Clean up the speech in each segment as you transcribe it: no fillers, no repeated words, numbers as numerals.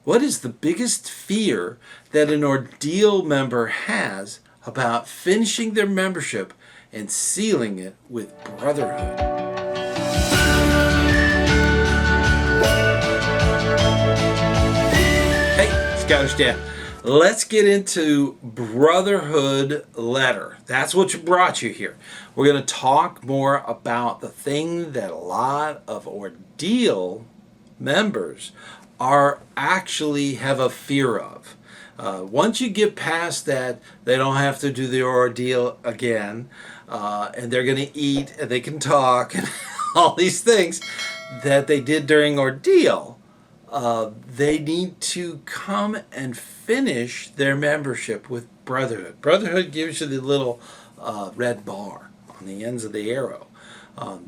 What is the biggest fear that an Ordeal member has about finishing their membership and sealing it with Brotherhood? Hey, ScouterStan. Let's get into Brotherhood Letter. That's what brought you here. We're going to talk more about the thing that a lot of Ordeal members are actually have a fear of. Once you get past that, they don't have to do the ordeal again, and they're going to eat, and they can talk, and all these things that they did during Ordeal. They need to come and finish their membership with Brotherhood. Brotherhood gives you the little red bar on the ends of the arrow.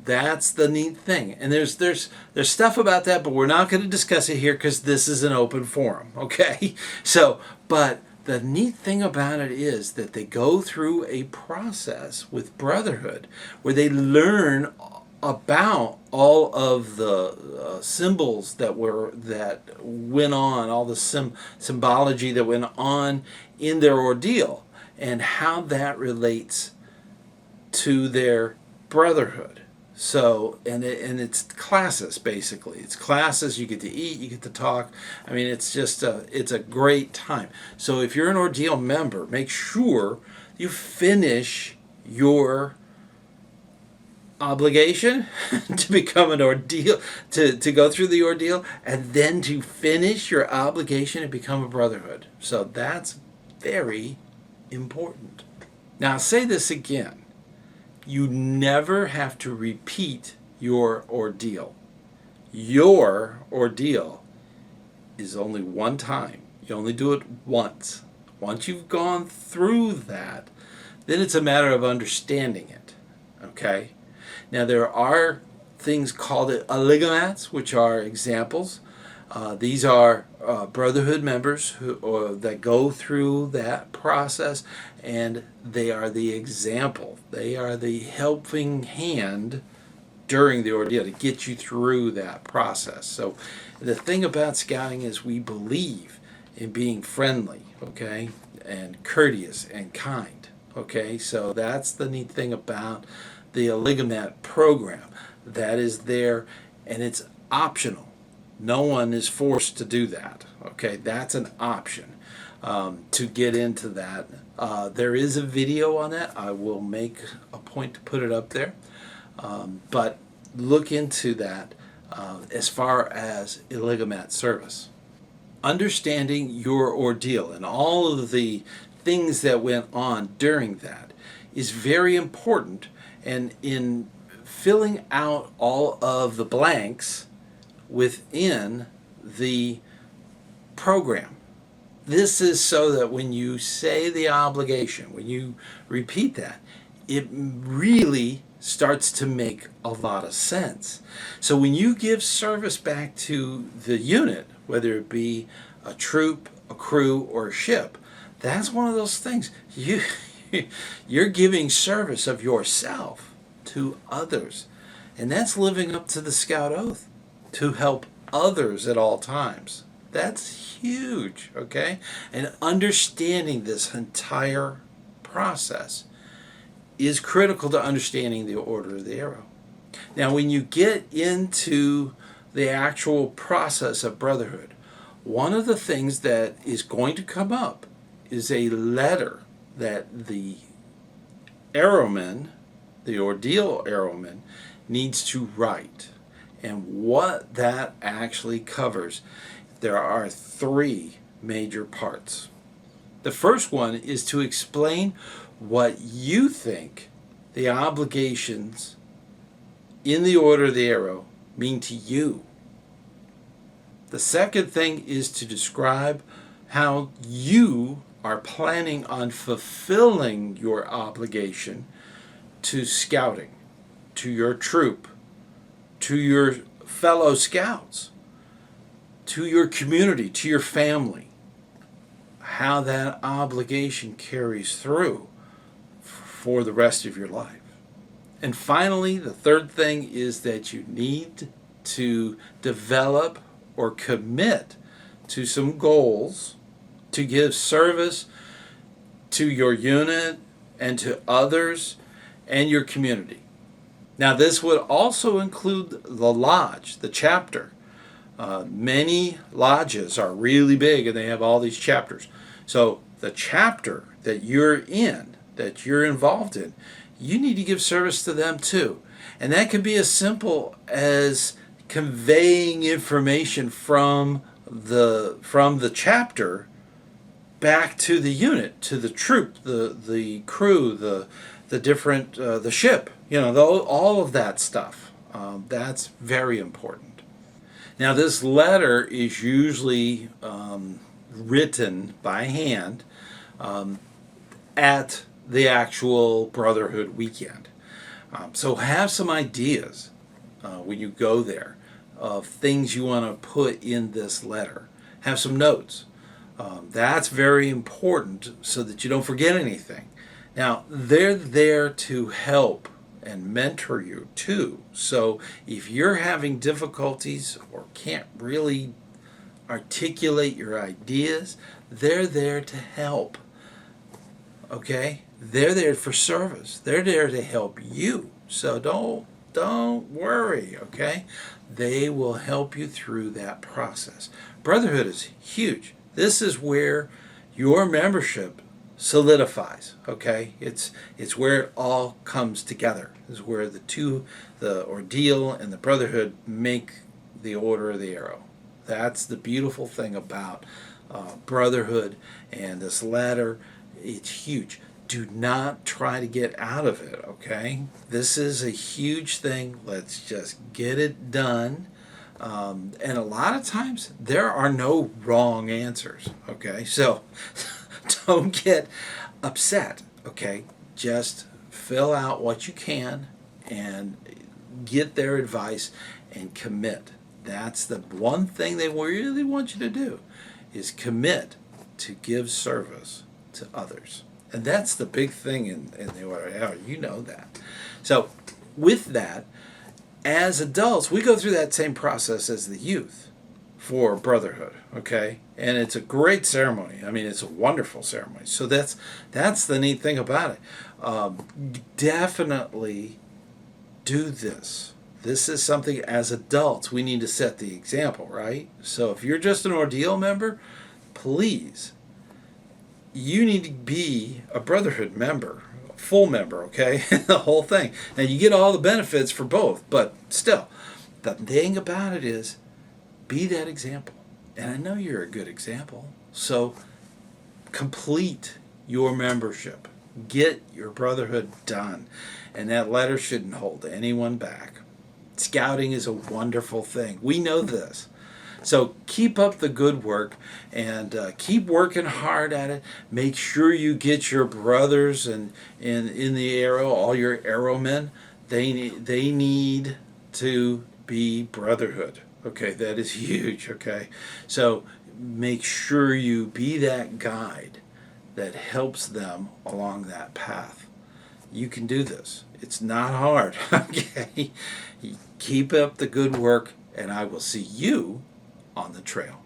That's the neat thing, and there's stuff about that, but we're not going to discuss it here because this is an open forum. Okay, but the neat thing about it is that they go through a process with Brotherhood where they learn about all of the symbols that went on, all the symbology that went on in their ordeal, and how that relates to their Brotherhood. So, and it's classes, basically. It's classes. You get to eat, you get to talk. I mean, it's just it's a great time. So if you're an Ordeal member, make sure you finish your obligation to become an Ordeal, to go through the ordeal, and then to finish your obligation and become a Brotherhood. So that's very important. Now, I'll say this again. You never have to repeat your ordeal. Your ordeal is only one time. You only do it once. Once you've gone through that, then it's a matter of understanding it. Okay? Now, there are things called oligomats, which are examples. These are Brotherhood members that go through that process, and they are the example. They are the helping hand during the ordeal to get you through that process. So the thing about scouting is we believe in being friendly, okay, and courteous and kind, okay? So that's the neat thing about the oligomat program. That is there, and it's optional. No one is forced to do that. Okay, that's an option to get into that. There is a video on that. I will make a point to put it up there. But look into that as far as oligomat service. Understanding your ordeal and all of the things that went on during that is very important. And in filling out all of the blanks within the program. This is so that when you say the obligation, when you repeat that, it really starts to make a lot of sense. So when you give service back to the unit, whether it be a troop, a crew, or a ship, that's one of those things. You're giving service of yourself to others. And that's living up to the Scout Oath, to help others at all times. That's huge, okay? And understanding this entire process is critical to understanding the Order of the Arrow. Now, when you get into the actual process of Brotherhood, one of the things that is going to come up is a letter that the arrowman, the Ordeal arrowman, needs to write. And what that actually covers, there are three major parts. The first one is to explain what you think the obligations in the Order of the Arrow mean to you. The second thing is to describe how you are planning on fulfilling your obligation to scouting, to your troop, to your fellow scouts, to your community, to your family, how that obligation carries through for the rest of your life. And finally, the third thing is that you need to develop or commit to some goals to give service to your unit and to others and your community. Now, this would also include the lodge, the chapter. Many lodges are really big and they have all these chapters. So the chapter that you're in, that you're involved in, you need to give service to them too. And that can be as simple as conveying information from the chapter back to the unit, to the troop, the crew, the different the ship. All of that stuff. That's very important. Now, this letter is usually written by hand at the actual Brotherhood weekend. So have some ideas when you go there of things you want to put in this letter. Have some notes. That's very important so that you don't forget anything. Now, they're there to help and mentor you too. So if you're having difficulties or can't really articulate your ideas, they're there to help. Okay? They're there for service. They're there to help you. So don't worry, okay? They will help you through that process. Brotherhood is huge. This is where your membership solidifies, okay? It's where it all comes together. It's where the Ordeal and the Brotherhood make the Order of the Arrow. That's the beautiful thing about Brotherhood and this letter. It's huge. Do not try to get out of it, okay? This is a huge thing. Let's just get it done. And a lot of times there are no wrong answers, okay? So don't get upset, okay? Just fill out what you can and get their advice and commit. That's the one thing they really want you to do, is commit to give service to others. And that's the big thing in the order. You know that. So with that, as adults, we go through that same process as the youth for Brotherhood, okay? And it's a great ceremony. I mean, it's a wonderful ceremony. So that's the neat thing about it. Definitely do this. This is something, as adults, we need to set the example, right? So if you're just an Ordeal member, please, you need to be a Brotherhood member, a full member, okay? The whole thing. Now, you get all the benefits for both, but still, the thing about it is, be that example. And I know you're a good example. So complete your membership. Get your Brotherhood done. And that letter shouldn't hold anyone back. Scouting is a wonderful thing. We know this. So keep up the good work and keep working hard at it. Make sure you get your brothers and in the Arrow, all your Arrowmen. They need to be Brotherhood. Okay, that is huge. Okay, so make sure you be that guide that helps them along that path. You can do this. It's not hard. Okay, keep up the good work, and I will see you on the trail.